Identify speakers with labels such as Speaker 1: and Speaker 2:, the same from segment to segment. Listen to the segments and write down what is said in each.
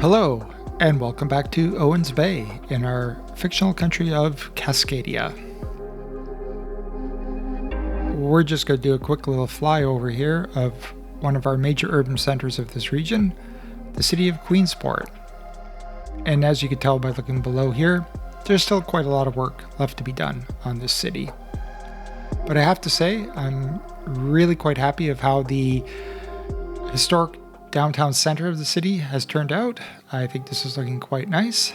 Speaker 1: Hello, and welcome back to Owens Bay in our fictional country of Cascadia. We're just going to do a quick little flyover here of one of our major urban centers of this region, the city of Queensport. And as you can tell by looking below here, there's still quite a lot of work left to be done on this city. But I have to say, I'm really quite happy of how the historic downtown center of the city has turned out. I think this is looking quite nice.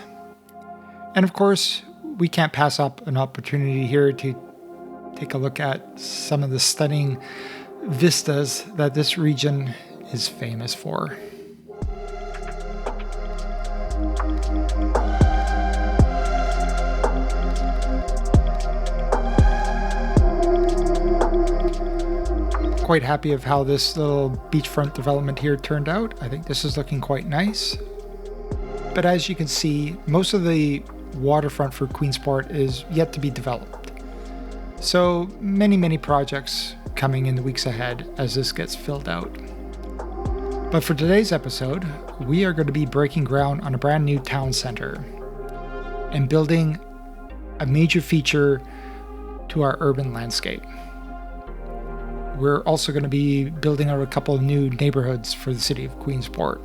Speaker 1: And of course, we can't pass up an opportunity here to take a look at some of the stunning vistas that this region is famous for. Quite happy of how this little beachfront development here turned out. I think this is looking quite nice. But as you can see, most of the waterfront for Queensport is yet to be developed. So many projects coming in the weeks ahead as this gets filled out. But for today's episode, we are going to be breaking ground on a brand new town center and building a major feature to our urban landscape. We're also going to be building out a couple of new neighborhoods for the city of Queensport.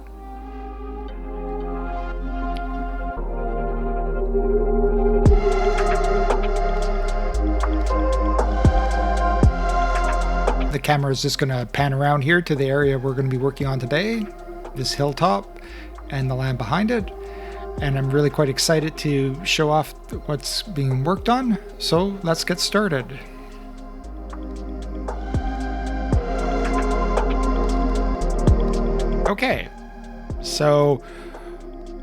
Speaker 1: The camera is just going to pan around here to the area we're going to be working on today, this hilltop and the land behind it. And I'm really quite excited to show off what's being worked on. So let's get started. Okay, so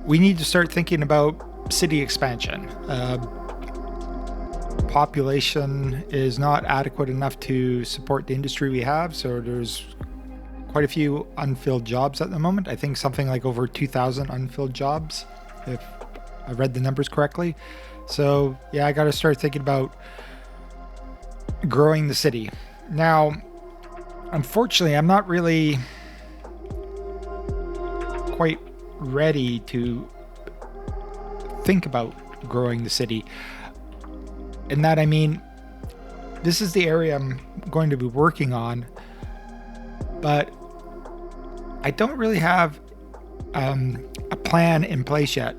Speaker 1: we need to start thinking about city expansion. Population is not adequate enough to support the industry we have, so there's quite a few unfilled jobs at the moment. I think something like over 2,000 unfilled jobs, if I read the numbers correctly. So yeah, I got to start thinking about growing the city. Now, unfortunately, I'm not really quite ready to think about growing the city. And that I mean, this is the area I'm going to be working on, but I don't really have a plan in place yet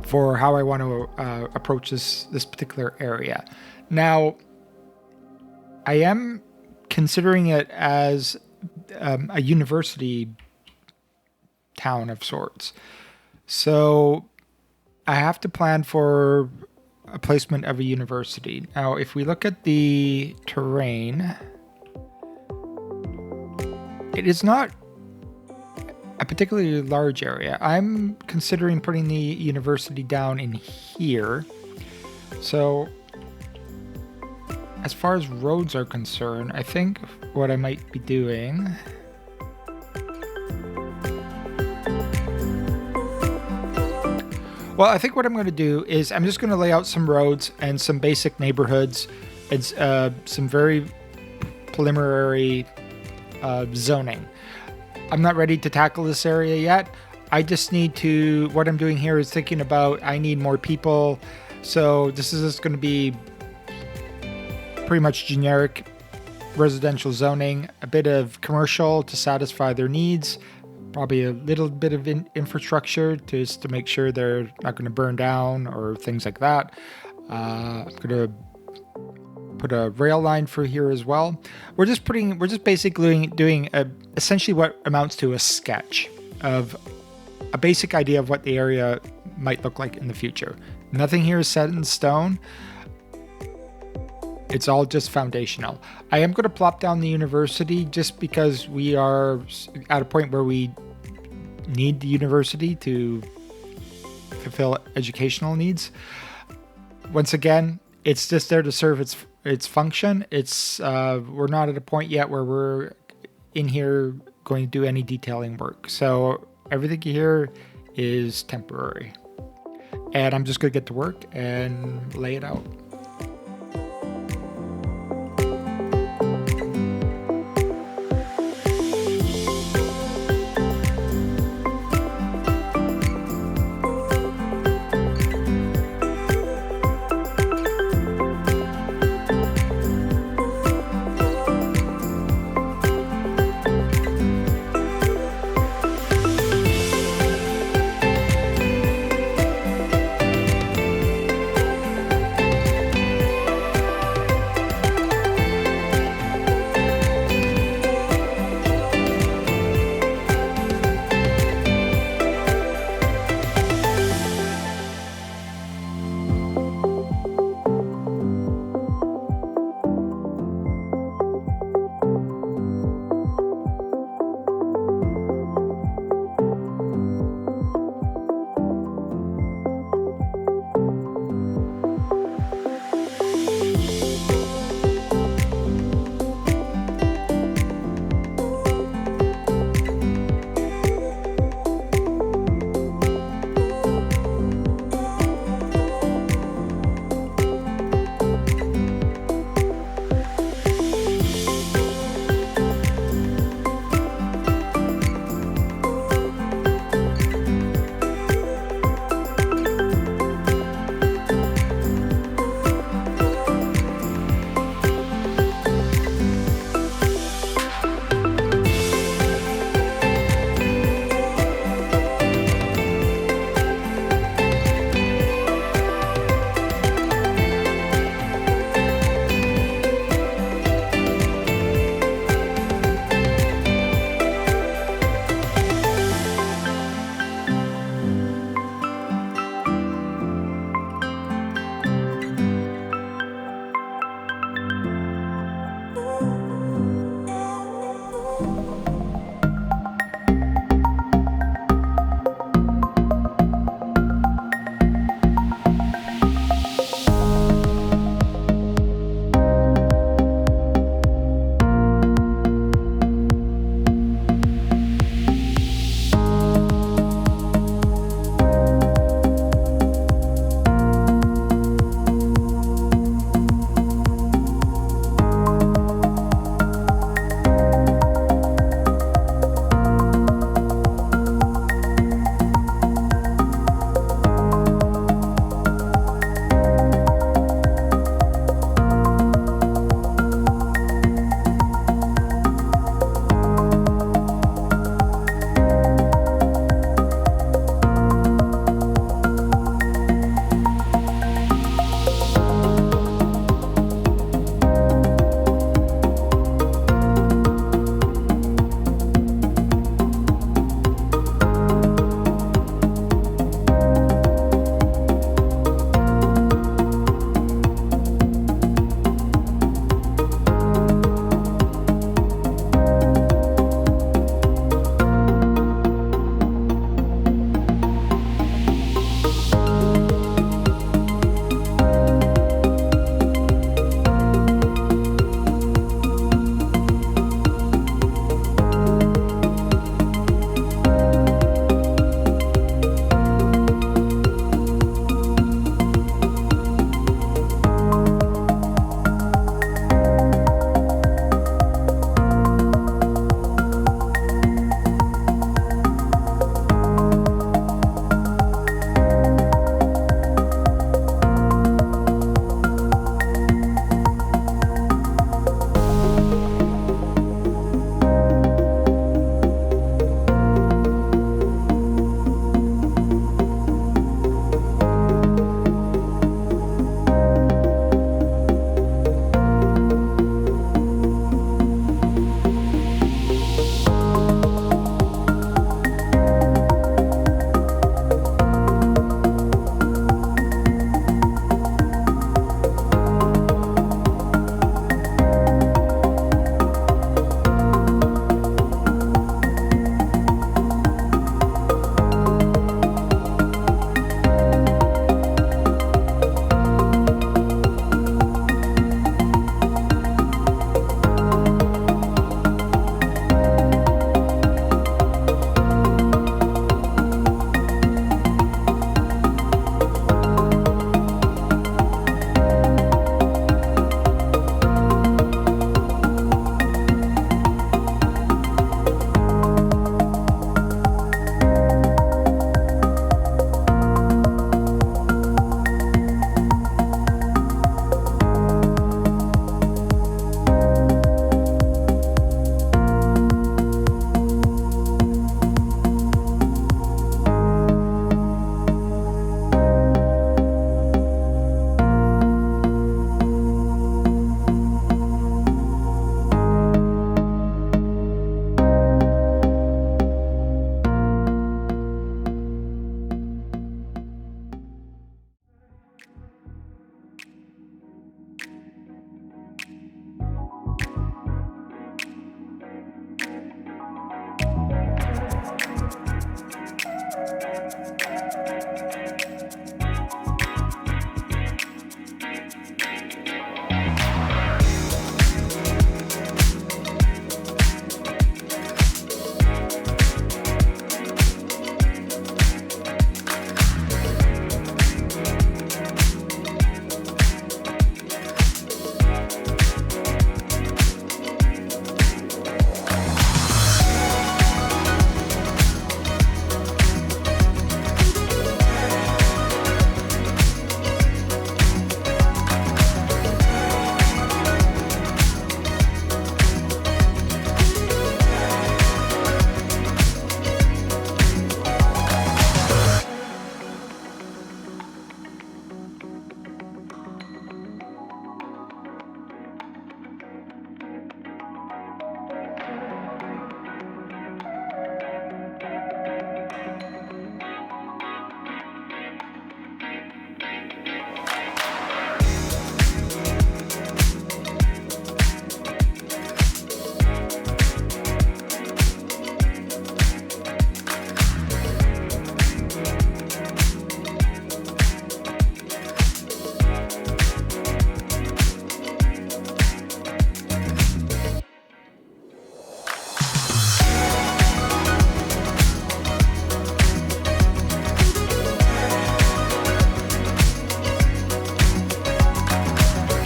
Speaker 1: for how I want to approach this particular area. Now, I am considering it as a university town of sorts. So I have to plan for a placement of a university. Now, if we look at the terrain, it is not a particularly large area. I'm considering putting the university down in here. So as far as roads are concerned, I think what I might be doing I think what I'm going to do is I'm just going to lay out some roads and some basic neighborhoods and some very preliminary zoning. I'm not ready to tackle this area yet. I just need to, what I'm doing here is thinking about, I need more people. So this is just going to be pretty much generic residential zoning, a bit of commercial to satisfy their needs, probably a little bit of infrastructure just to make sure they're not going to burn down or things like that. I'm going to put a rail line for here as well. We're just basically doing essentially what amounts to a sketch of a basic idea of what the area might look like in the future. Nothing here is set in stone. It's all just foundational. I am going to plop down the university just because we are at a point where we need the university to fulfill educational needs. Once again, it's just there to serve its function. It's we're not at a point yet where we're in here going to do any detailing work. So everything here is temporary. And I'm just going to get to work and lay it out.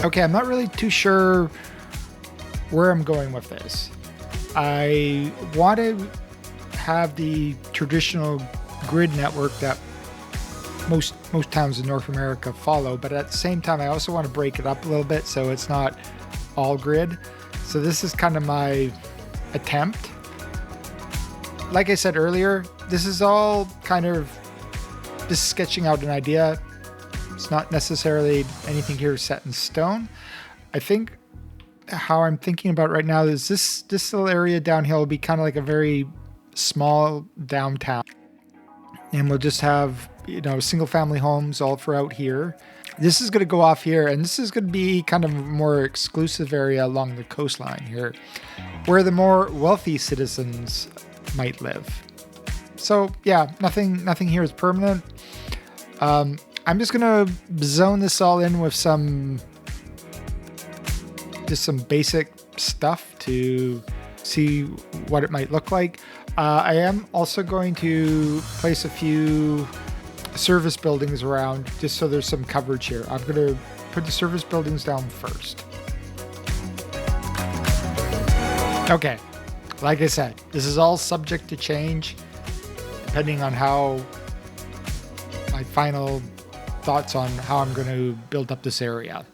Speaker 1: Okay, I'm not really too sure where I'm going with this. I want to have the traditional grid network that most towns in North America follow, but at the same time I also want to break it up a little bit so it's not all grid. So this is kind of my attempt. Like I said earlier, this is all kind of just sketching out an idea. It's not necessarily anything here set in stone. I think how I'm thinking about right now is this little area down here will be kind of like a very small downtown, and we'll just have, you know, single family homes all throughout here. This is going to go off here, and this is going to be kind of a more exclusive area along the coastline here, where the more wealthy citizens might live. So yeah, nothing here is permanent. I'm just going to zone this all in with some basic stuff to see what it might look like. I am also going to place a few service buildings around just so there's some coverage here. I'm going to put the service buildings down first. Okay, like I said, this is all subject to change depending on how my final thoughts on how I'm going to build up this area.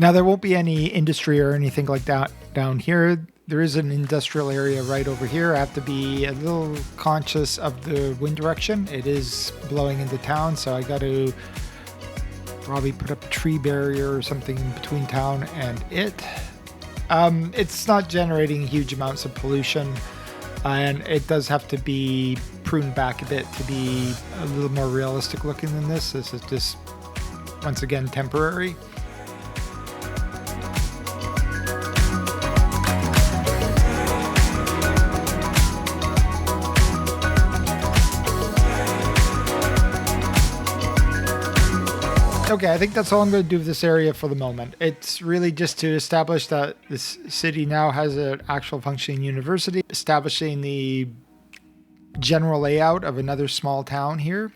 Speaker 1: Now, there won't be any industry or anything like that down here. There is an industrial area right over here. I have to be a little conscious of the wind direction. It is blowing into town, so I got to probably put up a tree barrier or something between town and it. It's not generating huge amounts of pollution, and it does have to be pruned back a bit to be a little more realistic looking than this. This is just, once again, temporary. Okay, I think that's all I'm going to do with this area for the moment. It's really just to establish that this city now has an actual functioning university, establishing the general layout of another small town here.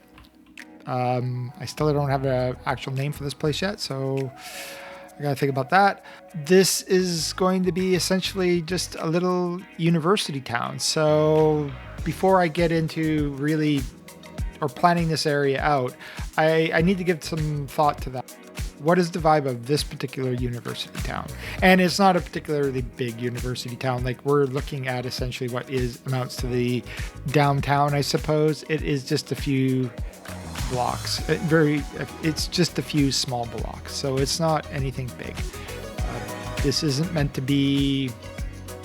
Speaker 1: I still don't have an actual name for this place yet, so I got to think about that. This is going to be essentially just a little university town. So before I get into really or planning this area out, I need to give some thought to that. What is the vibe of this particular university town? And it's not a particularly big university town. Like, we're looking at essentially what amounts to the downtown, I suppose. It is just a few blocks. It's just a few small blocks. So it's not anything big. This isn't meant to be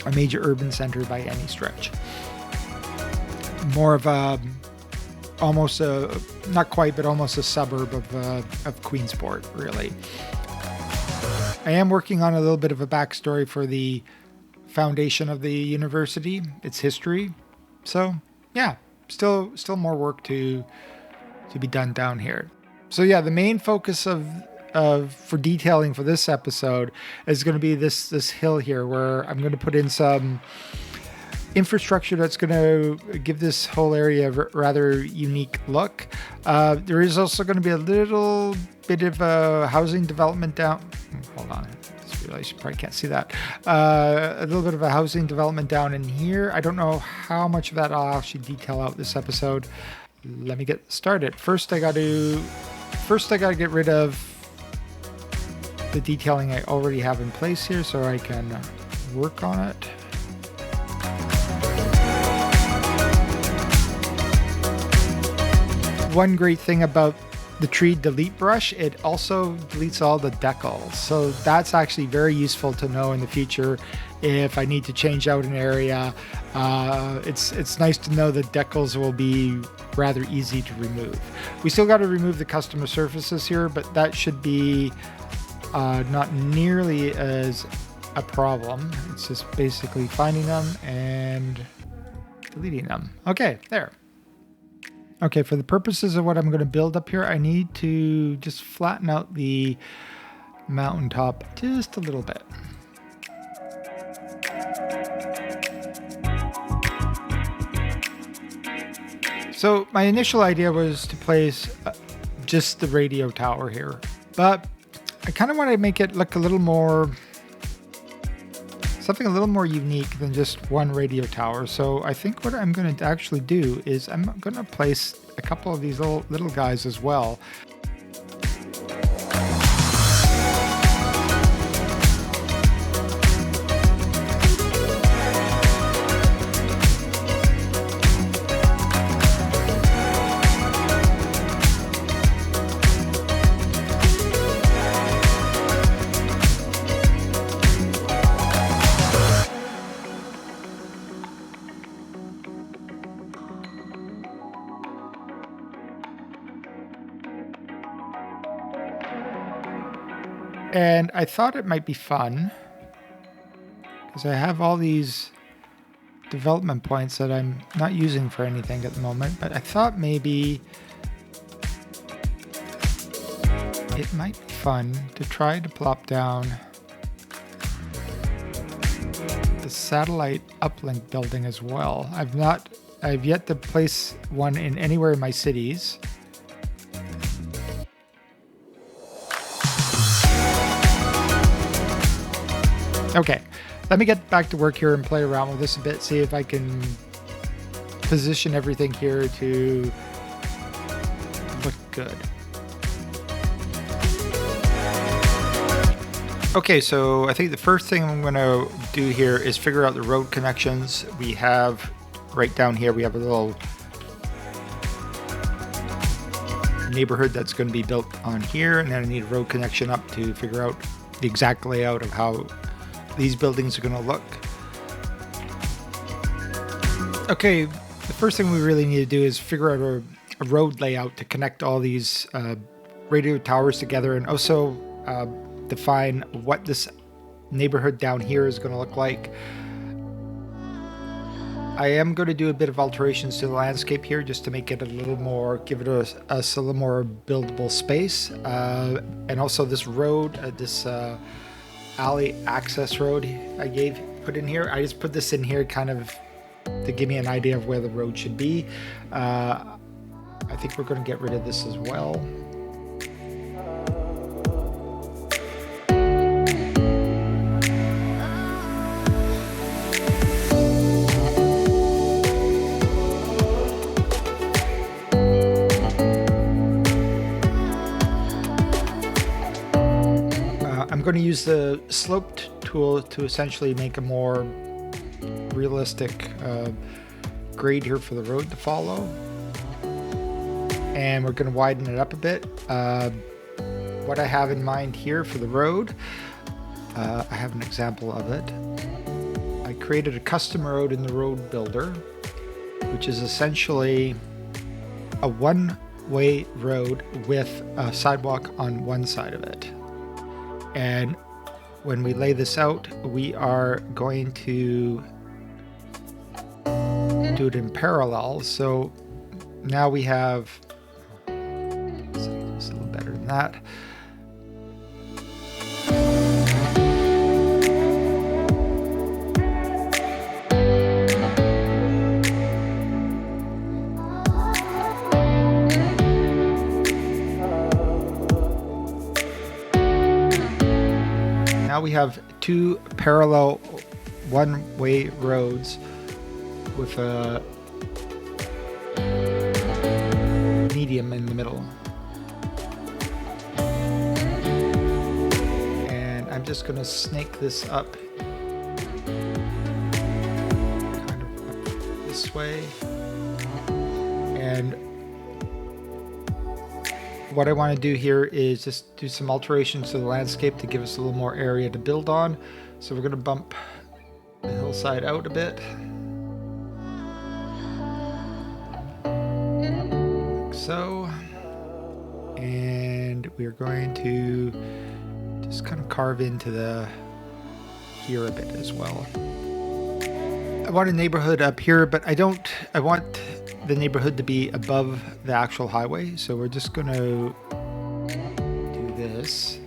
Speaker 1: a major urban center by any stretch. More of a almost not quite, but almost a suburb of Queensport, really. I am working on a little bit of a backstory for the foundation of the university, its history. So yeah, still more work to be done down here. So yeah, the main focus for detailing for this episode is going to be this hill here, where I'm going to put in some infrastructure that's going to give this whole area a rather unique look. There is also going to be a little bit of a housing development down. Hold on, I just realized you probably can't see that. A little bit of a housing development down in here. I don't know how much of that I'll actually detail out this episode. Let me get started. First, I got to get rid of the detailing I already have in place here, so I can work on it. One great thing about the tree delete brush, it also deletes all the decals. So that's actually very useful to know in the future if I need to change out an area. It's nice to know that decals will be rather easy to remove. We still got to remove the customer surfaces here, but that should be not nearly as a problem. It's just basically finding them and deleting them. Okay, there. Okay, for the purposes of what I'm going to build up here, I need to just flatten out the mountaintop just a little bit. So my initial idea was to place just the radio tower here, but I kind of want to make it look a little more, something a little more unique than just one radio tower. So I think what I'm going to actually do is I'm going to place a couple of these little guys as well. And I thought it might be fun because I have all these development points that I'm not using for anything at the moment, but I thought maybe it might be fun to try to plop down the satellite uplink building as well. I've yet to place one in anywhere in my cities. Okay, let me get back to work here and play around with this a bit, see if I can position everything here to look good. Okay, so I think the first thing I'm going to do here is figure out the road connections. We have right down here, we have a little neighborhood that's going to be built on here, and then I need a road connection up to figure out the exact layout of how these buildings are going to look. Okay, the first thing we really need to do is figure out a road layout to connect all these radio towers together, and also define what this neighborhood down here is going to look like. I am going to do a bit of alterations to the landscape here just to make it a little more, give it us a little more buildable space. And also this road, this alley access road I put in here. I just put this in here kind of to give me an idea of where the road should be. I think we're going to get rid of this as well. I'm going to use the sloped tool to essentially make a more realistic grade here for the road to follow. And we're going to widen it up a bit. What I have in mind here for the road, I have an example of it. I created a custom road in the road builder, which is essentially a one-way road with a sidewalk on one side of it. And when we lay this out, we are going to do it in parallel. So now we have, let's see, it's a little better than that. Now we have two parallel one-way roads with a medium in the middle. And I'm just going to snake this up kind of up this way. And what I want to do here is just do some alterations to the landscape to give us a little more area to build on. So we're going to bump the hillside out a bit. Like so. And we're going to just kind of carve into the here a bit as well. I want a neighborhood up here, but I want the neighborhood to be above the actual highway. So we're just going to do this.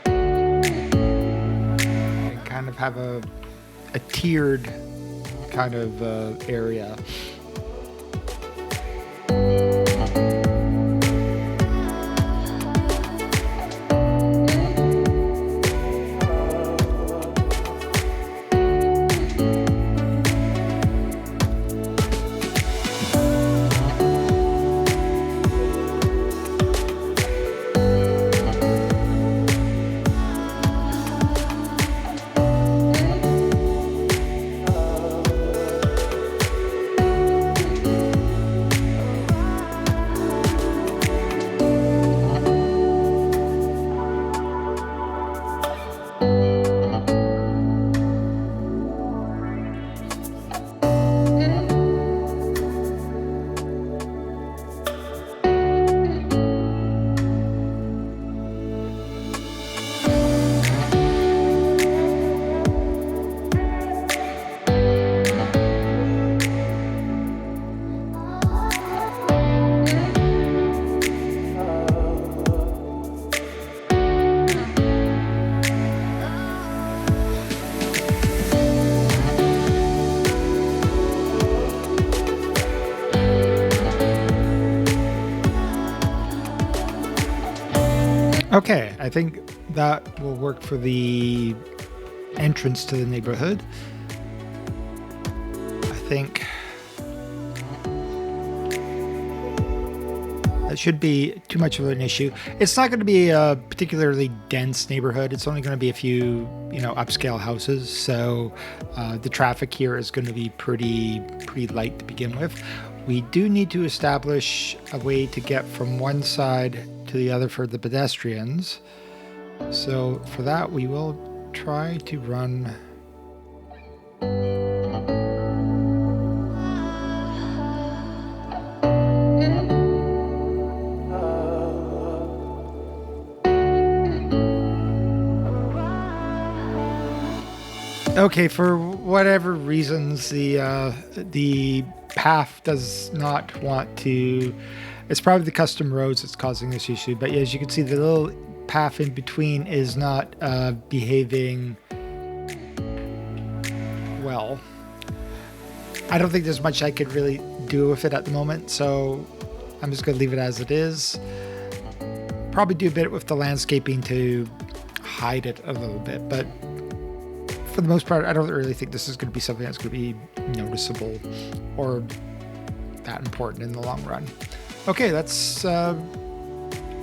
Speaker 1: And kind of have a tiered kind of area. Okay, I think that will work for the entrance to the neighborhood. I think that should be too much of an issue. It's not going to be a particularly dense neighborhood. It's only going to be a few, upscale houses. So the traffic here is going to be pretty light to begin with. We do need to establish a way to get from one side to the other for the pedestrians. So for that, we will try to run okay, for whatever reasons, the path does not want to. It's probably the custom roads that's causing this issue. But as you can see, the little path in between is not behaving well. I don't think there's much I could really do with it at the moment, so I'm just going to leave it as it is. Probably do a bit with the landscaping to hide it a little bit, but for the most part, I don't really think this is going to be something that's going to be noticeable or that important in the long run. Okay, let's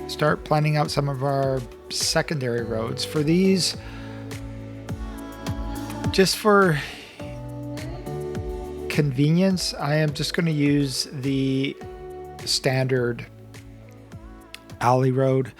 Speaker 1: start planning out some of our secondary roads. For these, just for convenience, I am just going to use the standard alley road.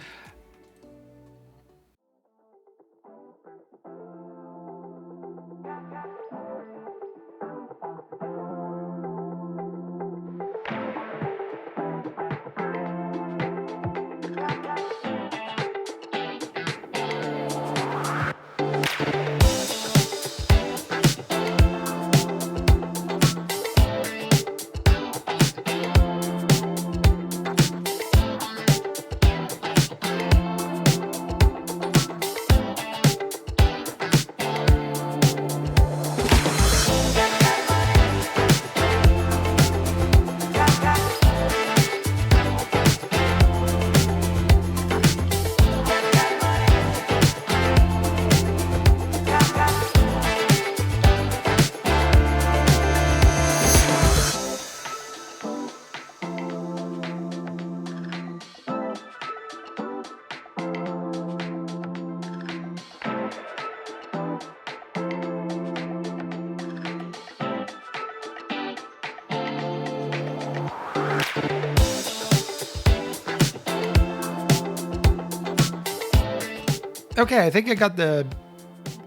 Speaker 1: Okay, I think I got the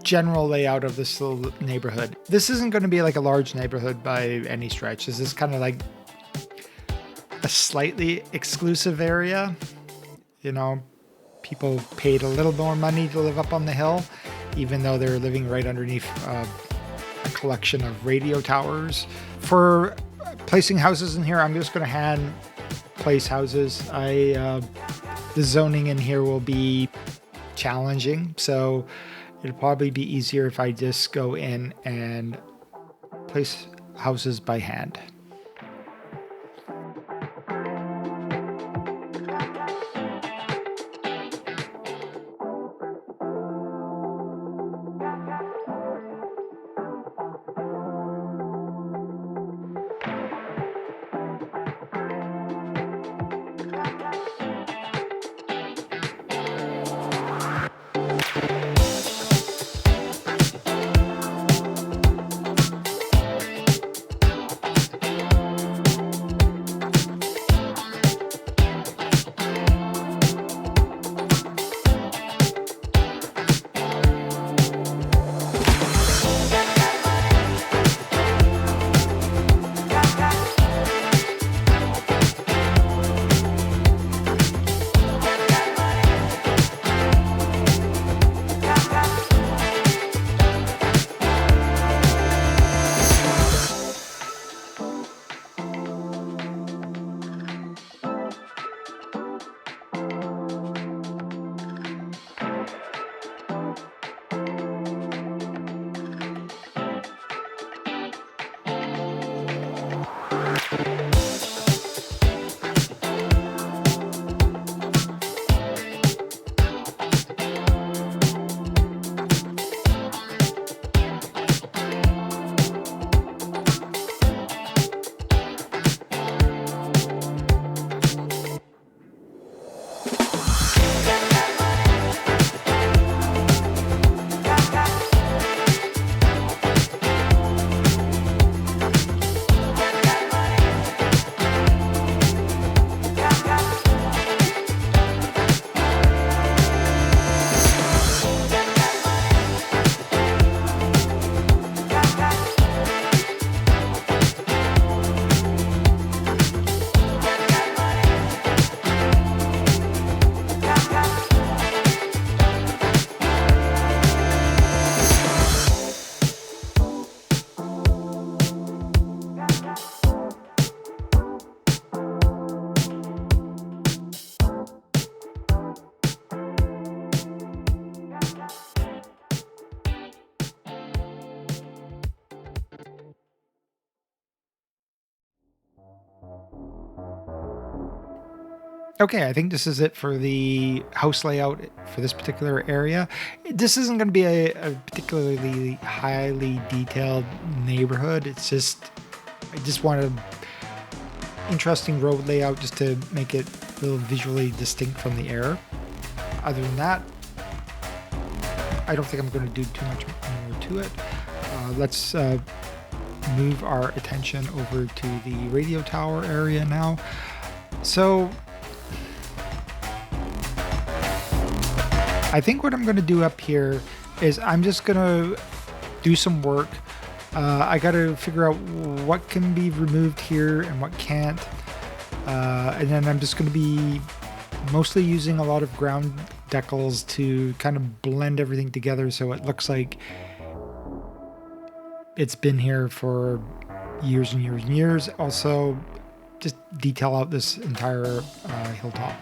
Speaker 1: general layout of this little neighborhood. This isn't going to be like a large neighborhood by any stretch. This is kind of like a slightly exclusive area. You know, people paid a little more money to live up on the hill, even though they're living right underneath a collection of radio towers. For placing houses in here, I'm just going to hand place houses. The zoning in here will be challenging, so it'll probably be easier if I just go in and place houses by hand. Okay, I think this is it for the house layout for this particular area. This isn't going to be a particularly highly detailed neighborhood. I just wanted interesting road layout just to make it a little visually distinct from the air. Other than that, I don't think I'm going to do too much more to it. Let's move our attention over to the radio tower area now. So I think what I'm going to do up here is I'm just going to do some work. I got to figure out what can be removed here and what can't. And then I'm just going to be mostly using a lot of ground decals to kind of blend everything together so it looks like it's been here for years and years and years. Also, just detail out this entire hilltop.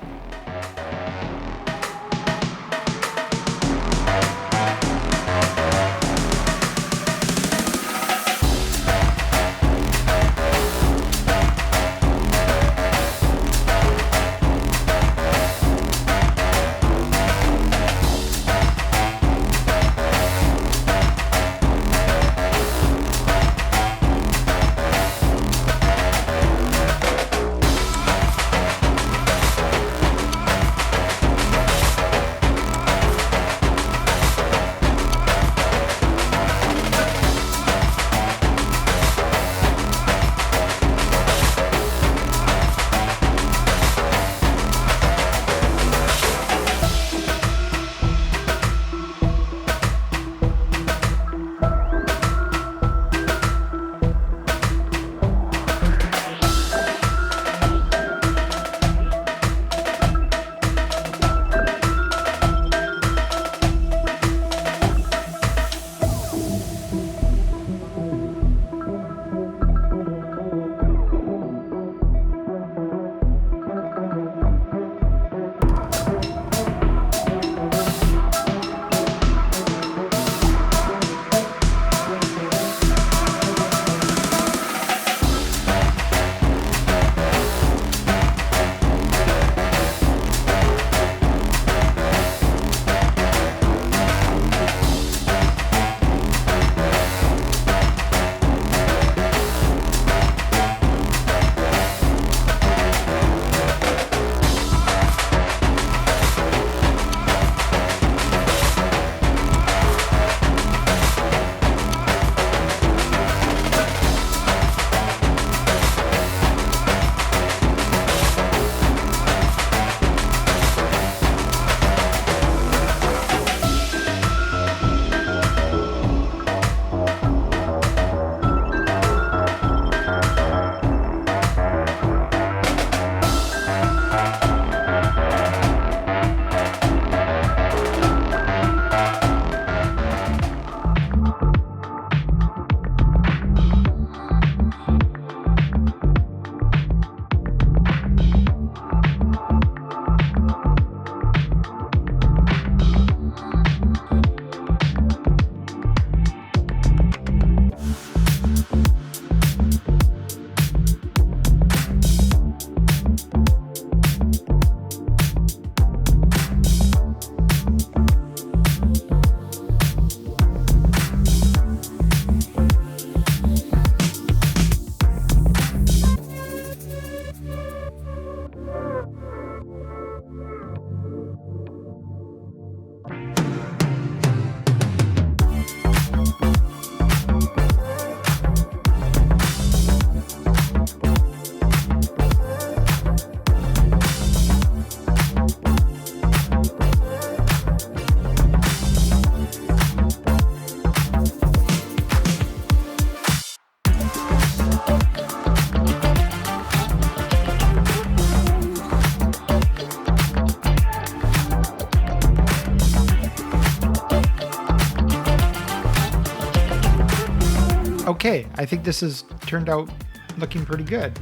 Speaker 1: Okay, I think this has turned out looking pretty good.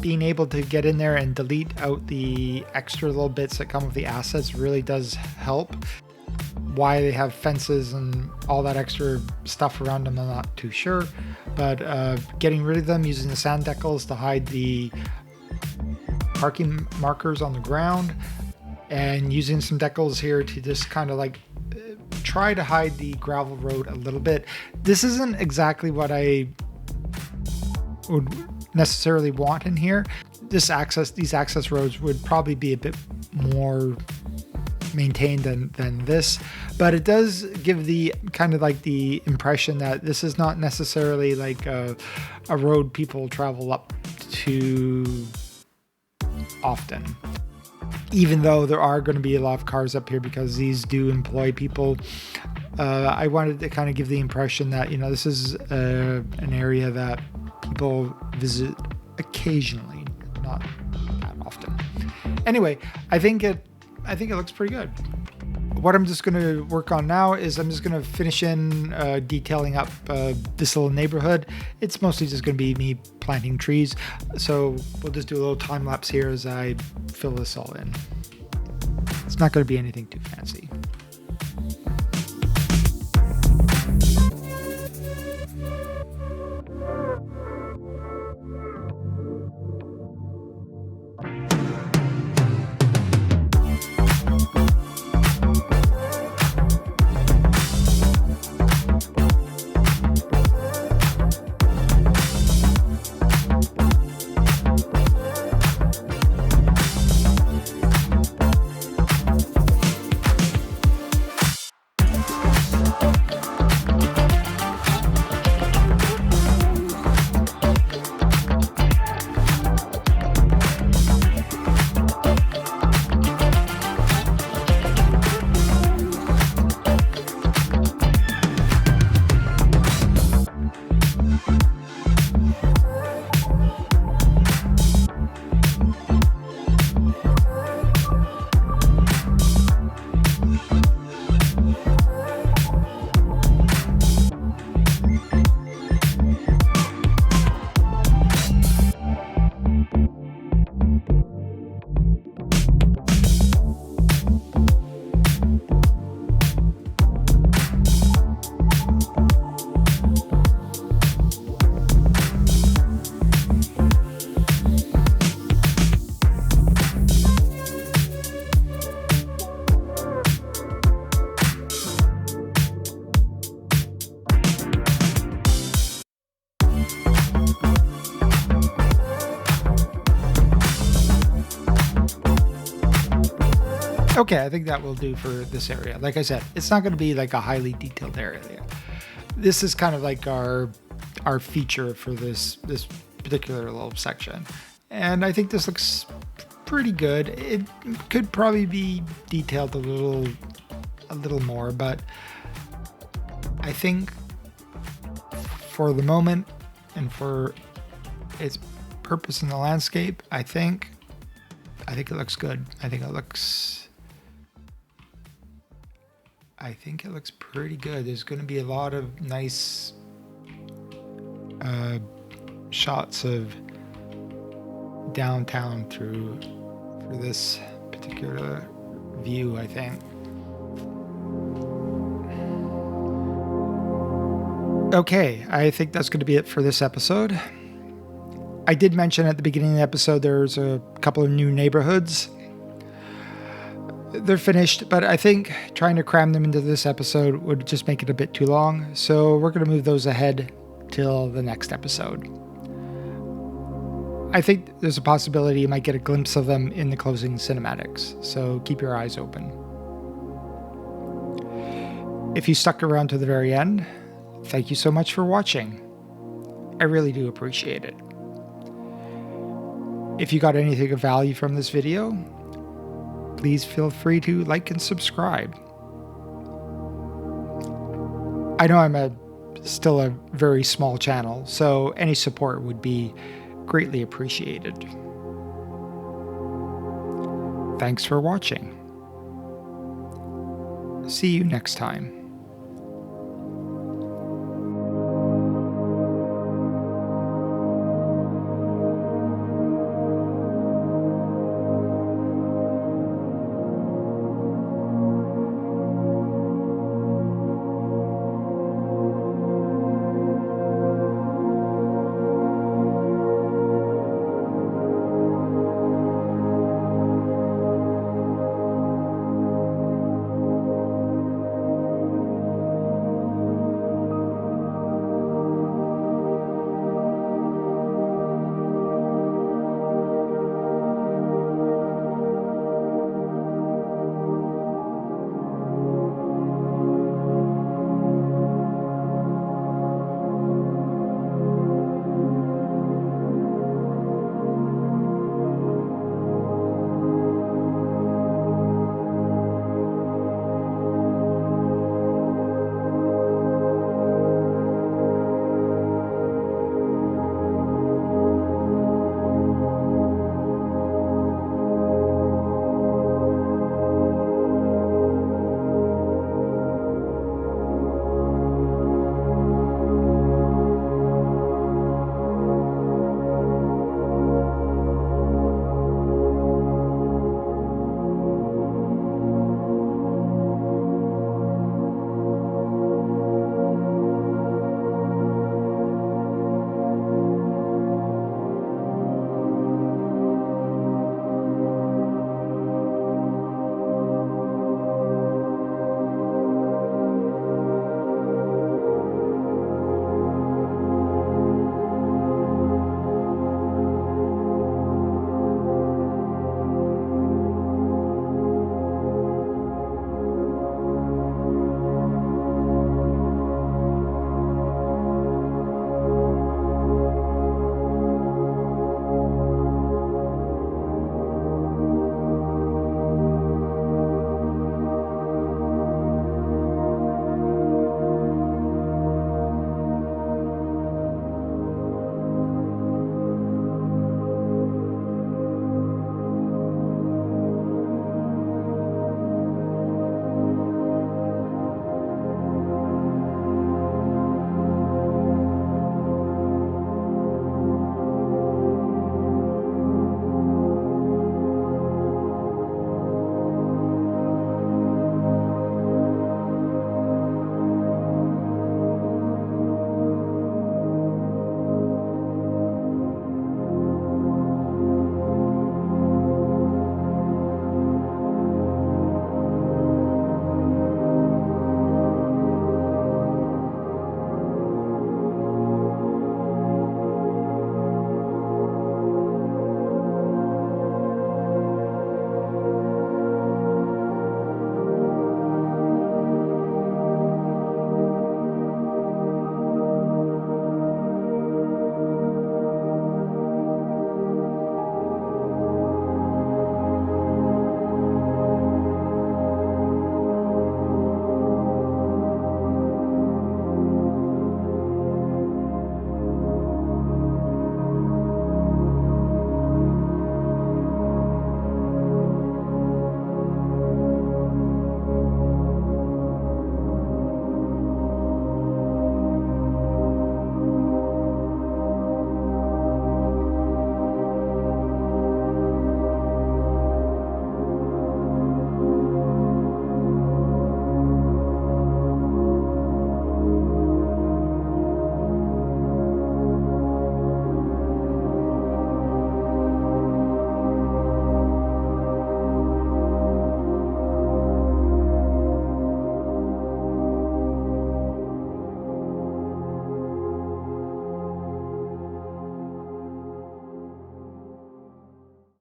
Speaker 1: Being able to get in there and delete out the extra little bits that come with the assets really does help. Why they have fences and all that extra stuff around them, I'm not too sure. But getting rid of them, using the sand decals to hide the parking markers on the ground, and using some decals here to just kind of like try to hide the gravel road a little bit. This isn't exactly what I would necessarily want in here. These access roads would probably be a bit more maintained than this, but it does give the kind of like the impression that this is not necessarily like a road people travel up to often, even though there are going to be a lot of cars up here because these do employ people. I wanted to kind of give the impression that, you know, this is an area that people visit occasionally, not that often. Anyway, I think it looks pretty good. What I'm just going to work on now is I'm just going to finish in detailing up this little neighborhood. It's mostly just going to be me planting trees. So we'll just do a little time lapse here as I fill this all in. It's not going to be anything too fancy. Okay, I think that will do for this area. Like I said, it's not going to be like a highly detailed area. This is kind of like our feature for this particular little section. And I think this looks pretty good. It could probably be detailed a little more, but I think for the moment and for its purpose in the landscape, I think it looks good. I think it looks pretty good. There's going to be a lot of nice shots of downtown through this particular view, I think. Okay, I think that's going to be it for this episode. I did mention at the beginning of the episode there's a couple of new neighborhoods. They're finished, but I think trying to cram them into this episode would just make it a bit too long. So we're going to move those ahead till the next episode. I think there's a possibility you might get a glimpse of them in the closing cinematics, so keep your eyes open. If you stuck around to the very end, thank you so much for watching. I really do appreciate it. If you got anything of value from this video, please feel free to like and subscribe. I know I'm still a very small channel, so any support would be greatly appreciated. Thanks for watching. See you next time.